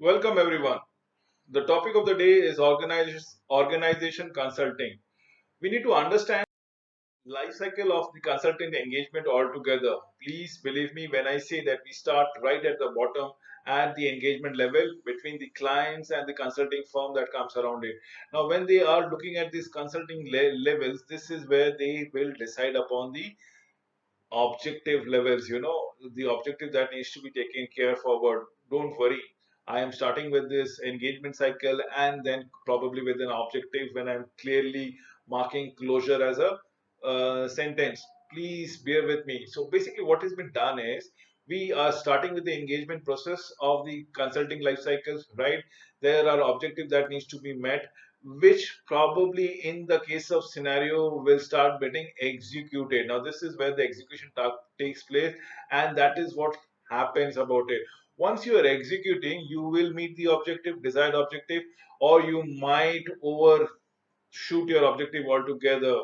Welcome everyone. The topic of the day is organization consulting. We need to understand life cycle of the consultant engagement altogether. Please believe me when I say that we start right at the bottom at the engagement level between the clients and the consulting firm that comes around it. Now, when they are looking at these consulting levels, this is where they will decide upon the objective levels, the objective that needs to be taken care forward. Don't worry, I am starting with this engagement cycle and then probably with an objective when I'm clearly marking closure as a sentence. Please bear with me. So basically what has been done is we are starting with the engagement process of the consulting life cycles, right? There are objectives that needs to be met, which probably in the case of scenario will start getting executed. Now this is where the execution takes place, and that is what happens about it. Once you are executing, you will meet the objective, desired objective, or you might overshoot your objective altogether,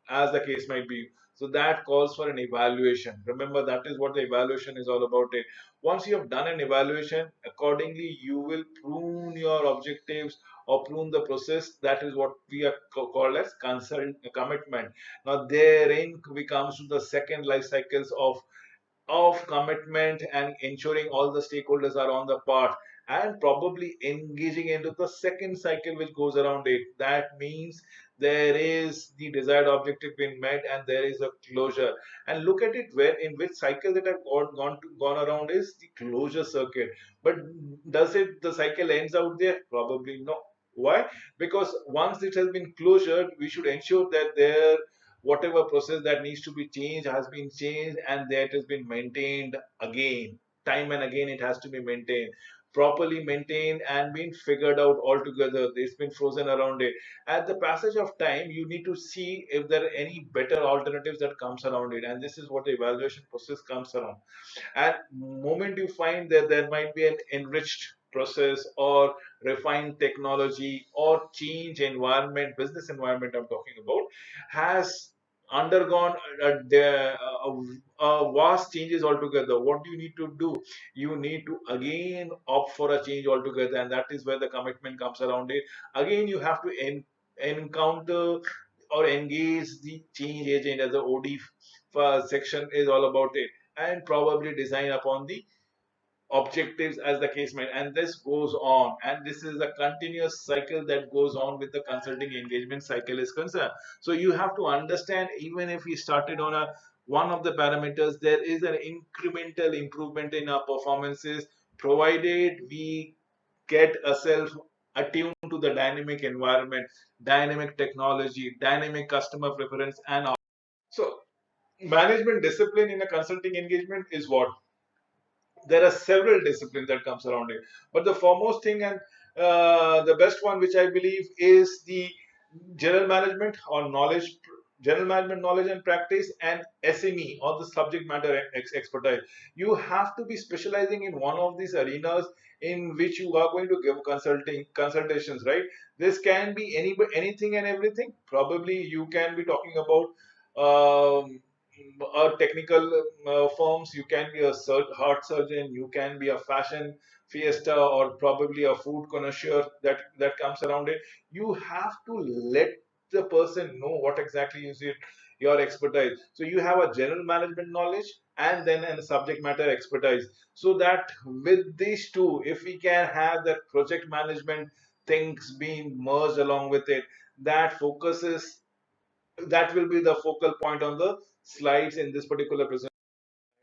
as the case might be. So that calls for an evaluation. Remember, that is what the evaluation is all about. It. Once you have done an evaluation, accordingly, you will prune your objectives or prune the process. That is what we are called as consult commitment. Now, therein we comes to the second life cycles of commitment and ensuring all the stakeholders are on the part and probably engaging into the second cycle which goes around it. That means there is the desired objective being met and there is a closure. And look at it, where in which cycle that have gone around is the closure circuit. But does it the cycle ends out there? Probably no. Why? Because once it has been closure, we should ensure that there whatever process that needs to be changed has been changed and that has been maintained again. Time and again it has to be maintained, properly maintained and been figured out altogether. It's been frozen around it. At the passage of time, you need to see if there are any better alternatives that comes around it, and this is what the evaluation process comes around. And moment you find that there might be an enriched process or refined technology or change environment, business environment I'm talking about, has undergone vast changes altogether. What do you need to do? You need to again opt for a change altogether, and that is where the commitment comes around it. Again, you have to encounter or engage the change agent, as the OD section is all about it, and probably design upon the objectives as the case might. And this goes on, and this is a continuous cycle that goes on with the consulting engagement cycle is concerned. So you have to understand, even if we started on a one of the parameters, there is an incremental improvement in our performances provided we get ourselves attuned to the dynamic environment, dynamic technology, dynamic customer preference, and all. So management discipline in a consulting engagement is what? There are several disciplines that comes around it, but the foremost thing and the best one which I believe is the general management or knowledge, general management knowledge and practice, and SME or the subject matter expertise. You have to be specializing in one of these arenas in which you are going to give consultations, right? This can be anything and everything. Probably you can be talking about technical firms. You can be a heart surgeon, you can be a fashion fiesta, or probably a food connoisseur that comes around it. You have to let the person know what exactly is your expertise. So you have a general management knowledge and then a subject matter expertise, so that with these two, if we can have that project management things being merged along with it, that focuses, that will be the focal point on the slides in this particular presentation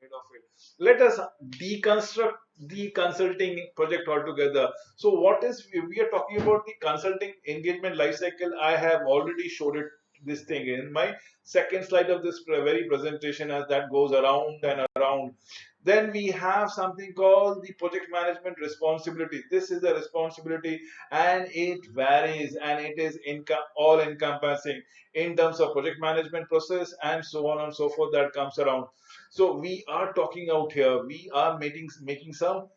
of it. Let us deconstruct the consulting project altogether. So, what is we are talking about the consulting engagement life cycle? I have already showed it this thing in my second slide of this very presentation, as that goes around and around. Then we have something called the project management responsibility. This is the responsibility, and it varies, and it is all encompassing in terms of project management process and so on and so forth that comes around. So we are talking out here. We are making some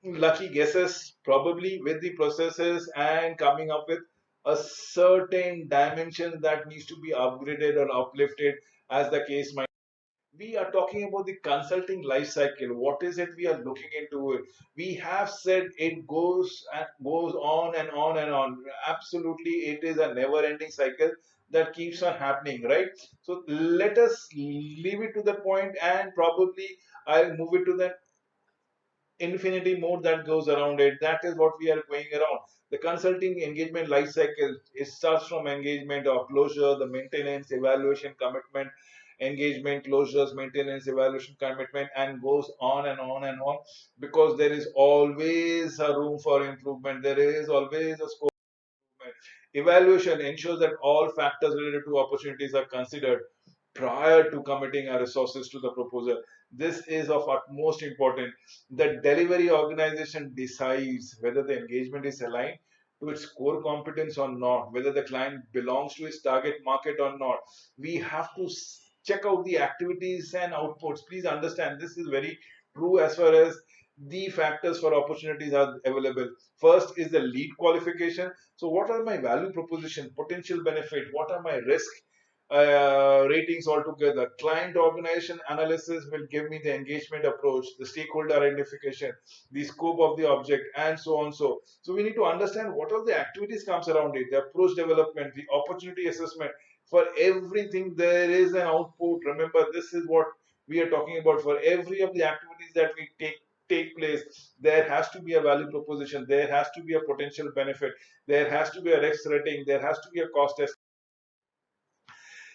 lucky guesses, probably with the processes, and coming up with a certain dimension that needs to be upgraded or uplifted, as the case might. We are talking about the consulting life cycle. What is it we are looking into it? We have said it goes and goes on and on and on. Absolutely, it is a never-ending cycle that keeps on happening, right? So let us leave it to the point, and probably I'll move it to the infinity mode that goes around it. That is what we are going around. The consulting engagement life cycle, it starts from engagement or closure, the maintenance, evaluation, commitment, engagement, closures, maintenance, evaluation, commitment, and goes on and on and on, because there is always a room for improvement. There is always a scope. Evaluation ensures that all factors related to opportunities are considered prior to committing our resources to the proposal. This is of utmost importance. The delivery organization decides whether the engagement is aligned to its core competence or not, whether the client belongs to its target market or not. We have to check out the activities and outputs. Please understand, this is very true as far as the factors for opportunities are available. First is the lead qualification. So, what are my value proposition, potential benefit? What are my risk ratings altogether? Client organization analysis will give me the engagement approach, the stakeholder identification, the scope of the object, and so on. So we need to understand what are the activities comes around it, the approach development, the opportunity assessment. For everything, there is an output. Remember, this is what we are talking about. For every of the activities that we take place, there has to be a value proposition, there has to be a potential benefit, there has to be a risk rating, there has to be a cost estimate.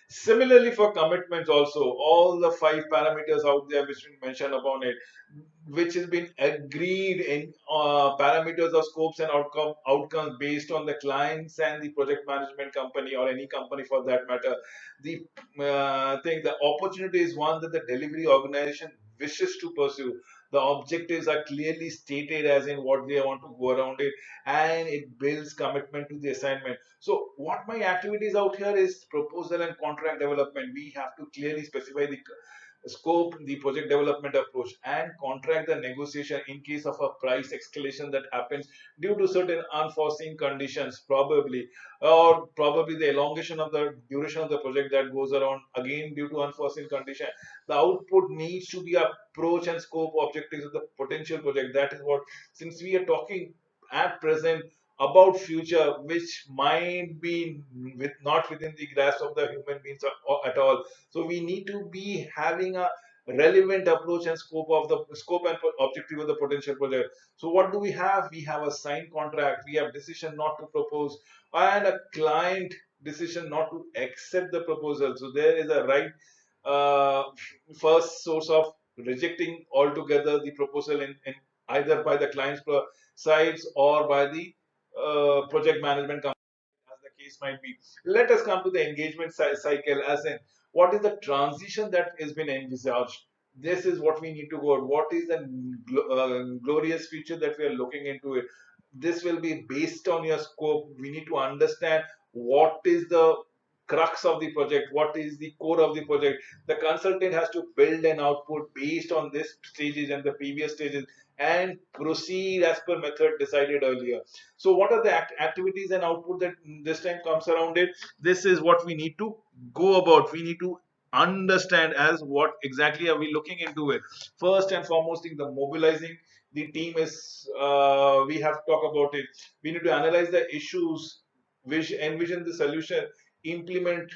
Similarly, for commitments also, all the five parameters out there which we mentioned upon it, which has been agreed in parameters of scopes and outcomes based on the clients and the project management company or any company for that matter. The thing, the opportunity is one that the delivery organization wishes to pursue. The objectives are clearly stated as in what they want to go around it, and it builds commitment to the assignment. So, what my activities out here is proposal and contract development. We have to clearly specify the scope, the project development approach, and contract the negotiation in case of a price escalation that happens due to certain unforeseen conditions, probably, or probably the elongation of the duration of the project that goes around again due to unforeseen condition. The output needs to be approach and scope objectives of the potential project. That is what, since we are talking at present about future which might be not within the grasp of the human beings at all, so we need to be having a relevant approach and scope and objective of the potential project. So what do we have? We have a signed contract, we have decision not to propose, and a client decision not to accept the proposal. So there is a right uh, first source of rejecting altogether the proposal in either by the client's sides or by the project management company, as the case might be. Let us come to the engagement cycle, as in what is the transition that has been envisaged. This is what we need to go. What is the glorious future that we are looking into it? This will be based on your scope. We need to understand what is the crux of the project, what is the core of the project. The consultant has to build an output based on this stages and the previous stages, and proceed as per method decided earlier. So what are the activities and output that this time comes around it? This is what we need to go about. We need to understand as what exactly are we looking into it. First and foremost thing, the mobilizing the team is, we have to talk about it. We need to analyze the issues, envision the solution, implement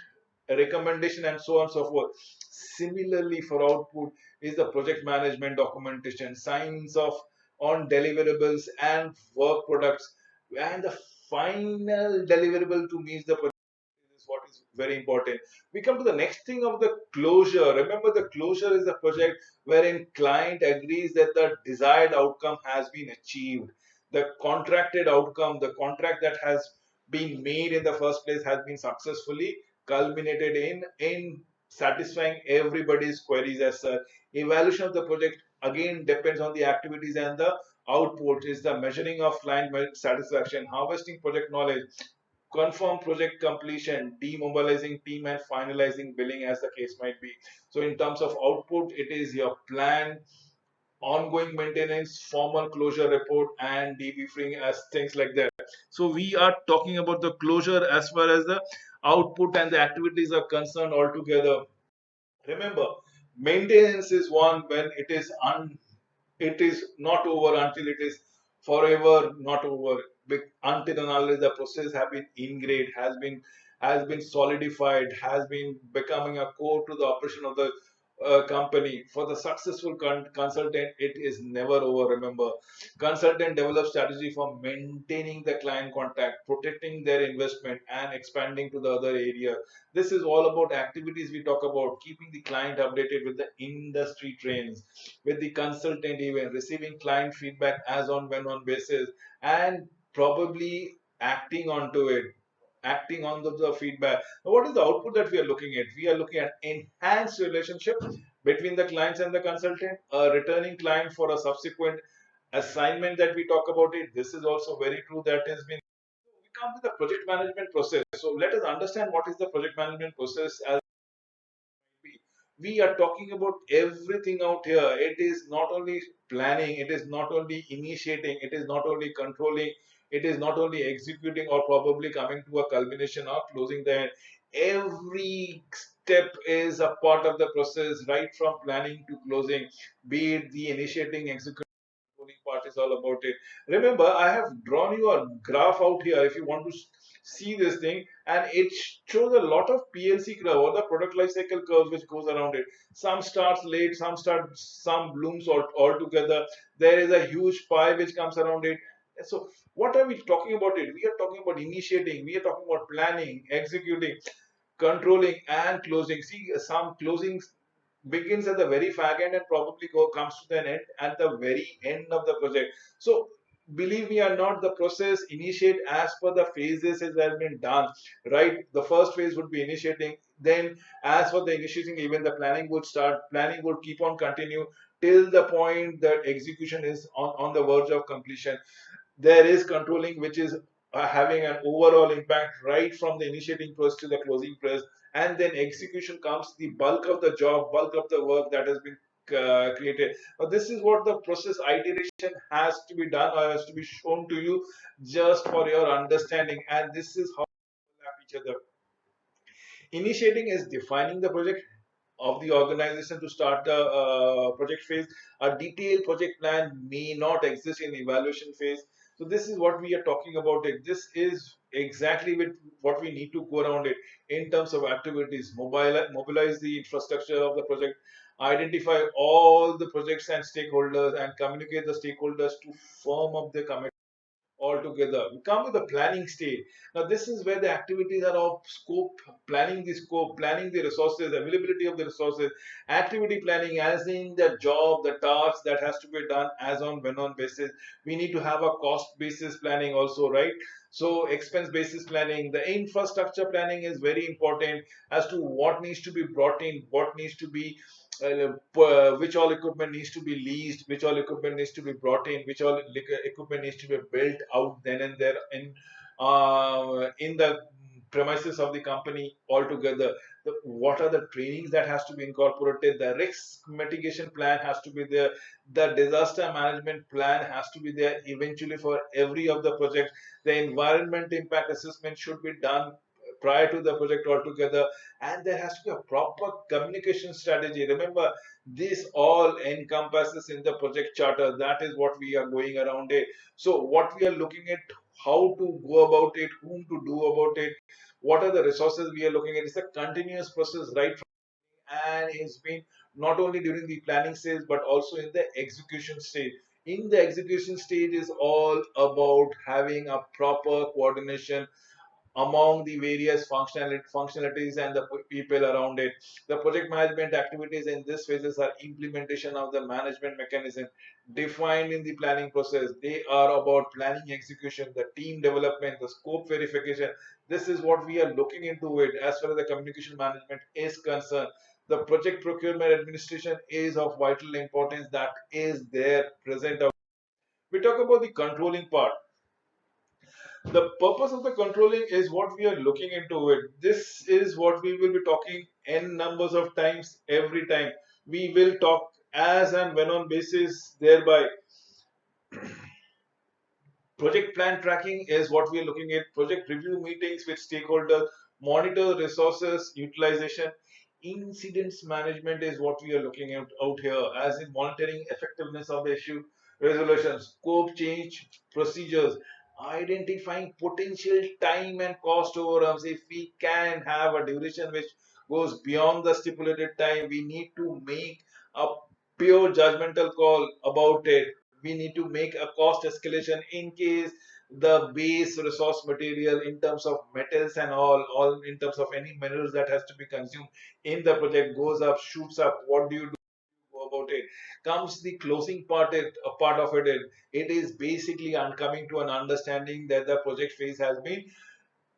a recommendation, and so on and so forth. Similarly, for output is the project management documentation, signs of on deliverables and work products, and the final deliverable to meet the project is what is very important. We come to the next thing of the closure. Remember, the closure is the project wherein client agrees that the desired outcome has been achieved. The contracted outcome, the contract that has been made in the first place has been successfully culminated in satisfying everybody's queries as such. Evaluation of the project again depends on the activities and the output is the measuring of client satisfaction, harvesting project knowledge, confirm project completion, demobilizing team, and finalizing billing, as the case might be. So, in terms of output, it is your plan, ongoing maintenance, formal closure report, and debriefing, as things like that. So, we are talking about the closure as far as the output and the activities are concerned altogether. Remember, Maintenance is one when it is not over until it is forever not over. Until and unless the process have been ingrained, has been solidified, has been becoming a core to the operation of the company. For the successful consultant, it is never over. Remember, consultant develop strategy for maintaining the client contact, protecting their investment, and expanding to the other area. This is all about activities we talk about, keeping the client updated with the industry trends, with the consultant even receiving client feedback as on when on basis, and probably acting onto it, acting on the feedback. Now, what is the output that we are looking at? We are looking at enhanced relationship between the clients and the consultant, a returning client for a subsequent assignment that we talk about it. This is also very true. That has been, we come to the project management process. So let us understand what is the project management process. As we are talking about everything out here. It is not only planning, it is not only initiating, it is not only controlling, it is not only executing or probably coming to a culmination or closing the end. Every step is a part of the process, right from planning to closing, be it the initiating, executing part is all about it. Remember, I have drawn you a graph out here if you want to see this thing, and it shows a lot of PLC curve or the product life cycle curves which goes around it. Some starts late, some blooms all together. There is a huge pie which comes around it. So, what are we talking about it? We are talking about initiating, we are talking about planning, executing, controlling, and closing. See, some closings begins at the very fag end and probably comes to an end at the very end of the project. So believe me or not, the process initiate as per the phases it has been done, right? The first phase would be initiating, then as for the initiating, even the planning would start, planning would keep on continue till the point that execution is on the verge of completion. There is controlling, which is having an overall impact right from the initiating process to the closing process, and then execution comes the bulk of the job, bulk of the work that has been created. Now, this is what the process iteration has to be done or has to be shown to you just for your understanding, and this is how we have each other. Initiating is defining the project of the organization to start the project phase. A detailed project plan may not exist in evaluation phase. So this is what we are talking about. It. This is exactly with what we need to go around it in terms of activities. Mobilize the infrastructure of the project, identify all the projects and stakeholders, and communicate the stakeholders to firm up the commitment altogether. We come to the planning stage. Now, this is where the activities are of scope, planning the resources, availability of the resources, activity planning, as in the job, the task that has to be done as on when on basis. We need to have a cost basis planning also, right? So, expense basis planning, the infrastructure planning is very important as to what needs to be brought in, what needs to be which all equipment needs to be leased, which all equipment needs to be brought in, which all equipment needs to be built out then and there in the premises of the company altogether. What are the trainings that has to be incorporated? The risk mitigation plan has to be there. The disaster management plan has to be there eventually for every of the projects. The environment impact assessment should be done prior to the project altogether, and there has to be a proper communication strategy. Remember, this all encompasses in the project charter. That is what we are going around it. So what we are looking at, how to go about it, whom to do about it, what are the resources we are looking at. It's a continuous process, right? And it's been not only during the planning stage but also in the execution stage. In the execution stage is all about having a proper coordination among the various functionalities and the people around it. The project management activities in this phases are implementation of the management mechanism defined in the planning process. They are about planning execution, the team development, the scope verification. This is what we are looking into it as far as the communication management is concerned. The project procurement administration is of vital importance, that is there present. We talk about the controlling part. The purpose of the controlling is what we are looking into it. This is what we will be talking n numbers of times every time. We will talk as and when on basis thereby. Project plan tracking is what we are looking at. Project review meetings with stakeholders, monitor resources utilization, Incidents management is what we are looking at out here, as in monitoring effectiveness of the issue resolution, scope change procedures, identifying potential time and cost overruns. If we can have a duration which goes beyond the stipulated time, we need to make a pure judgmental call about it. We need to make a cost escalation in case the base resource material in terms of metals and all in terms of any minerals that has to be consumed in the project goes up, shoots up. What do you do about it? Comes the closing part. A part of it. It is basically coming to an understanding that the project phase has been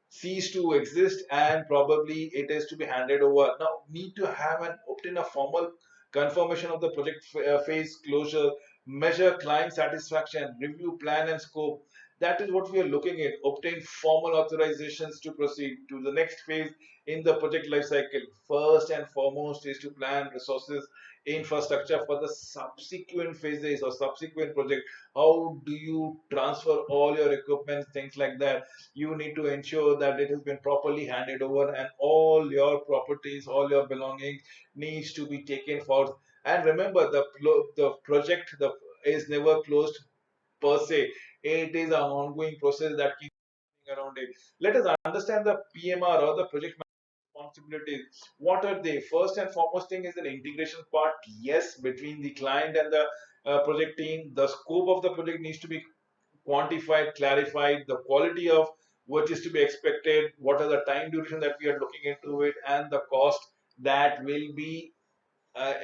cease to exist and probably it is to be handed over. Now, need to have an obtain a formal confirmation of the project phase closure, measure client satisfaction, review plan and scope. That is what we are looking at. Obtain formal authorizations to proceed to the next phase in the project life cycle. First and foremost is to plan resources infrastructure for the subsequent phases or subsequent project. How do you transfer all your equipment, things like that? You need to ensure that it has been properly handed over and all your properties, all your belongings needs to be taken for. And remember, the project is never closed per se. It is an ongoing process that keeps around it. Let us understand the PMR or the project responsibilities. What are they? First and foremost thing is an integration part. Yes, between the client and the project team. The scope of the project needs to be quantified, clarified, the quality of what is to be expected, what are the time duration that we are looking into it, and the cost that will be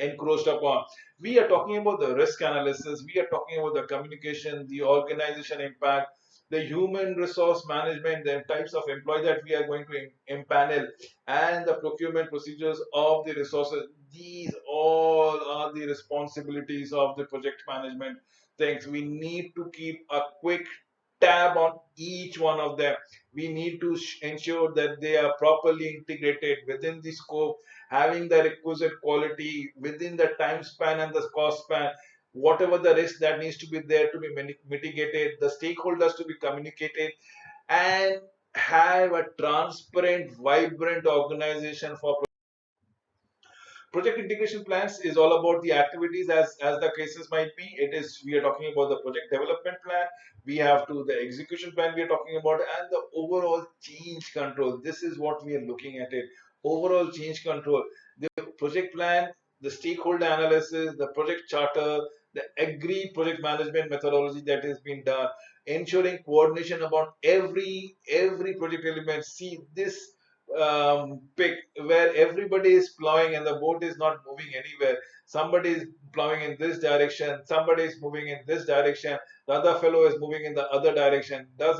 encroached upon. We are talking about the risk analysis, we are talking about the communication, the organization impact, the human resource management, the types of employee that we are going to impanel, and the procurement procedures of the resources. These all are the responsibilities of the project management things. We need to keep a quick tab on each one of them. We need to ensure that they are properly integrated within the scope, having the requisite quality within the time span and the cost span. Whatever the risk that needs to be there to be mitigated, the stakeholders to be communicated, and have a transparent, vibrant organization for project integration plans is all about the activities as the cases might be. It is we are talking about the project development plan. We have to the execution plan we are talking about and the overall change control. This is what we are looking at it. Overall change control. The project plan, the stakeholder analysis, the project charter, the agreed project management methodology that has been done, ensuring coordination about every project element. See this pick where everybody is plowing and the boat is not moving anywhere. Somebody is plowing in this direction, somebody is moving in this direction, the other fellow is moving in the other direction. Does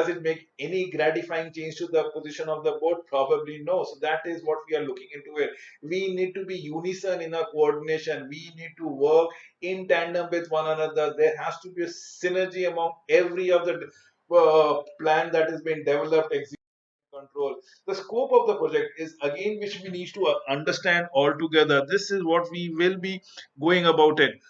it make any gratifying change to the position of the boat? Probably no. So that is what we are looking into it. We need to be unison in our coordination. We need to work in tandem with one another. There has to be a synergy among every of the plan that is being developed, control. The scope of the project is again which we need to understand altogether. This is what we will be going about it.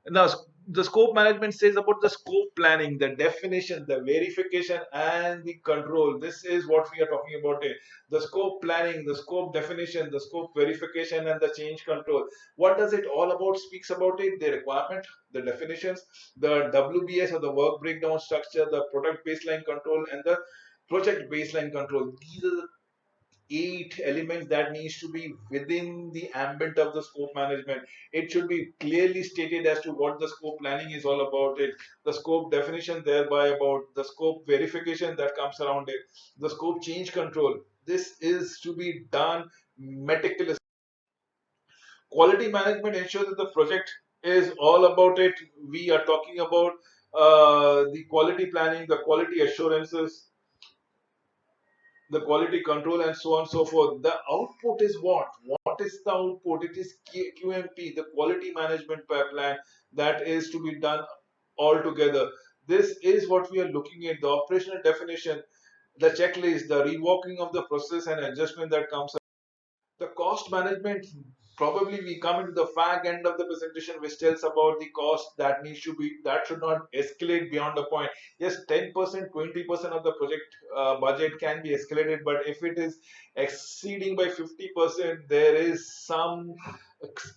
Now, the scope management says about the scope planning, the definition, the verification, and the control. This is what we are talking about it. The scope planning, the scope definition, the scope verification, and the change control. What does it all about? Speaks about it. The requirement, the definitions, the WBS or the work breakdown structure, the product baseline control, and the project baseline control. These are the 8 elements that needs to be within the ambit of the scope management. It should be clearly stated as to what the scope planning is all about it, the scope definition thereby about the scope verification that comes around it, the scope change control. This is to be done meticulously. Quality management ensures that the project is all about it. We are talking about the quality planning, the quality assurances, the quality control, and so on and so forth. The output is what? What is the output? It is QMP, the quality management plan that is to be done all together. This is what we are looking at, the operational definition, the checklist, the reworking of the process and adjustment that comes. The cost management, probably we come into the fag end of the presentation which tells about the cost that needs to be, that should not escalate beyond the point. Yes, 10%, 20% of the project budget can be escalated, but if it is exceeding by 50%, there is some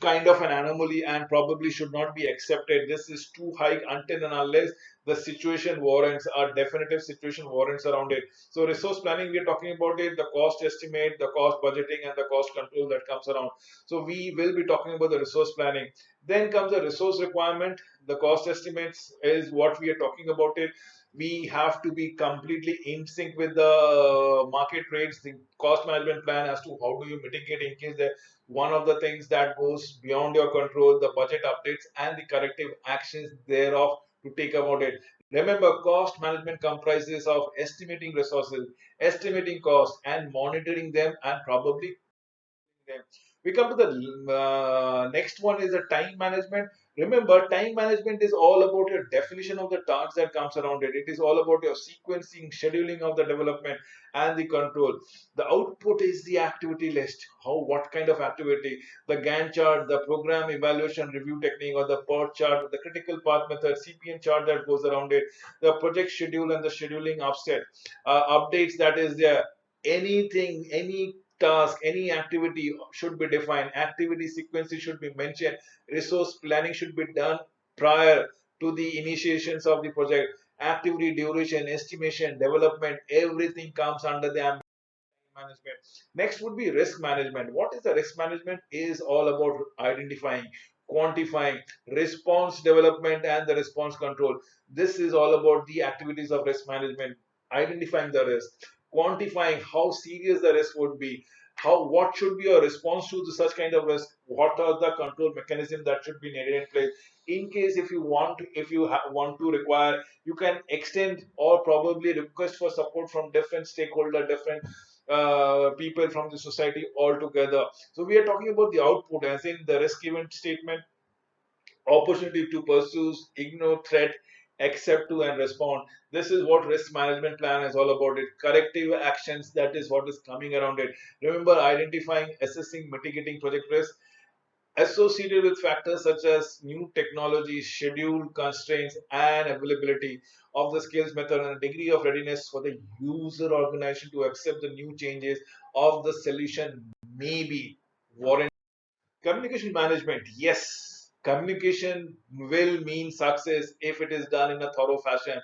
kind of an anomaly and probably should not be accepted. This is too high until and unless the situation warrants, a definitive situation warrants around it. So resource planning, we are talking about it, the cost estimate, the cost budgeting, and the cost control that comes around. So we will be talking about the resource planning. Then comes the resource requirement. The cost estimates is what we are talking about it. We have to be completely in sync with the market rates, the cost management plan as to how do you mitigate in case there one of the things that goes beyond your control, the budget updates and the corrective actions thereof to take about it. Remember, cost management comprises of estimating resources, estimating costs, and monitoring them and probably them. We come to the next one is the time management. Remember, time management is all about your definition of the tasks that comes around it. It is all about your sequencing, scheduling of the development, and the control. The output is the activity list. How, what kind of activity? The Gantt chart, the program evaluation review technique, or the PERT chart, the critical path method, CPM chart that goes around it, the project schedule and the scheduling offset, updates that is there. Anything, any task, any activity should be defined. Activity sequences should be mentioned. Resource planning should be done prior to the initiations of the project. Activity duration, estimation, development, everything comes under the management. Next would be risk management. What is the risk management? Is all about identifying, quantifying, response development, and the response control. This is all about the activities of risk management. Identifying the risk, quantifying how serious the risk would be, how, what should be your response to such kind of risk, what are the control mechanisms that should be needed in place. In case if you want to, if you want to require, you can extend or probably request for support from different stakeholder, different people from the society altogether. So we are talking about the output, as in the risk event statement, opportunity to pursue, ignore threat, accept to and respond. This is what risk management plan is all about. It corrective actions, that is what is coming around it. Remember, identifying, assessing, mitigating project risk associated with factors such as new technology, schedule constraints, and availability of the skills method and degree of readiness for the user organization to accept the new changes of the solution may be warranted. Communication management, yes. Communication will mean success if it is done in a thorough fashion.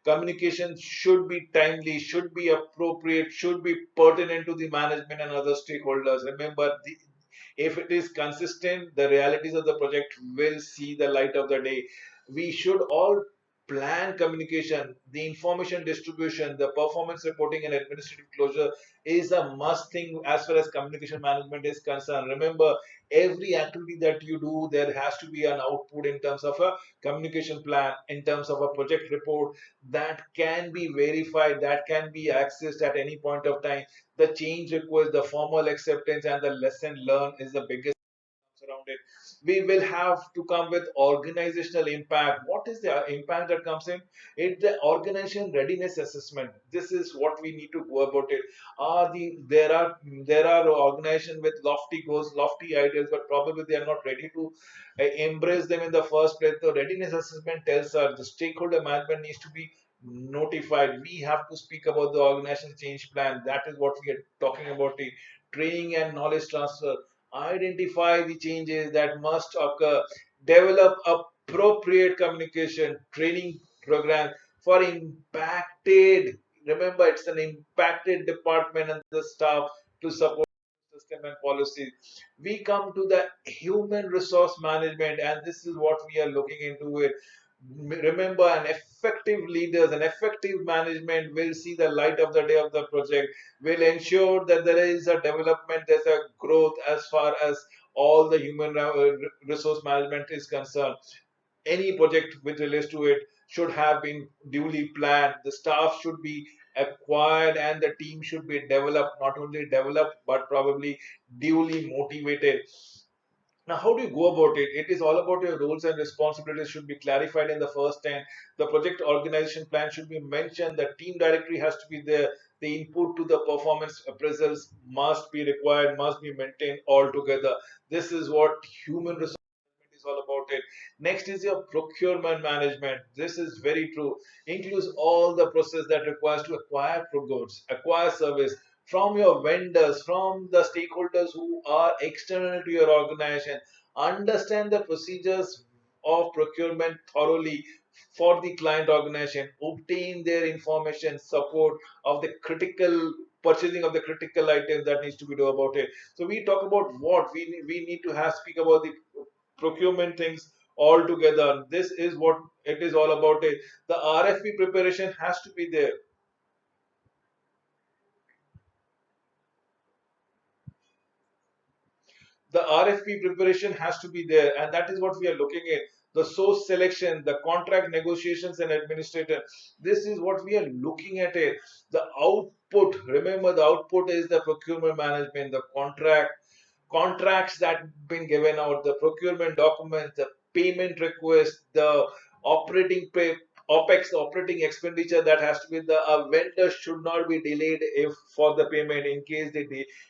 Communication should be timely, should be appropriate, should be pertinent to the management and other stakeholders. Remember, if it is consistent, the realities of the project will see the light of the day. We should all plan communication, the information distribution, the performance reporting, and administrative closure is a must thing as far as communication management is concerned. Remember, every activity that you do, there has to be an output in terms of a communication plan, in terms of a project report that can be verified, that can be accessed at any point of time. The change request, the formal acceptance, and the lesson learned is the biggest around it. We will have to come with organizational impact. What is the impact that comes in? It's the organization readiness assessment. This is what we need to go about it. There are organizations with lofty goals, lofty ideas, but probably they are not ready to embrace them in the first place. The readiness assessment tells us the stakeholder management needs to be notified. We have to speak about the organization change plan. That is what we are talking about. The training and knowledge transfer, identify the changes that must occur, develop appropriate communication training program for impacted. Remember, it's an impacted department and the staff to support system and policies. We come to the human resource management, and this is what we are looking into it. Remember, an effective leaders, an effective management will see the light of the day of the project, will ensure that there is a development, there's a growth as far as all the human resource management is concerned. Any project which relates to it should have been duly planned. The staff should be acquired and the team should be developed, not only developed but probably duly motivated. Now, how do you go about it? It is all about your roles and responsibilities should be clarified in the first time. The project organization plan should be mentioned. The team directory has to be there. The input to the performance appraisals must be required, must be maintained altogether. This is what human resource is all about it. Next is your procurement management. This is very true. Includes all the process that requires to acquire goods, acquire service from your vendors, from the stakeholders who are external to your organization. Understand the procedures of procurement thoroughly for the client organization. Obtain their information, support of the critical purchasing of the critical items that needs to be done about it. So we talk about what we need to have speak about the procurement things all together. This is what it is all about it. The RFP preparation has to be there. The RFP preparation has to be there, and that is what we are looking at. The source selection, the contract negotiations and administrator. This is what we are looking at it. The output, remember the output is the procurement management, the contracts that been given out, the procurement documents, the payment request, the operating pay, OPEX, the operating expenditure that has to be the vendor should not be delayed if for the payment. In case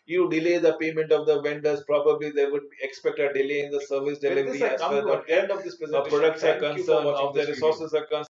you delay the payment of the vendors, probably they would expect a delay in the service delivery. With this, I come to an end of this presentation. Products are concerned, of the resources are concerned.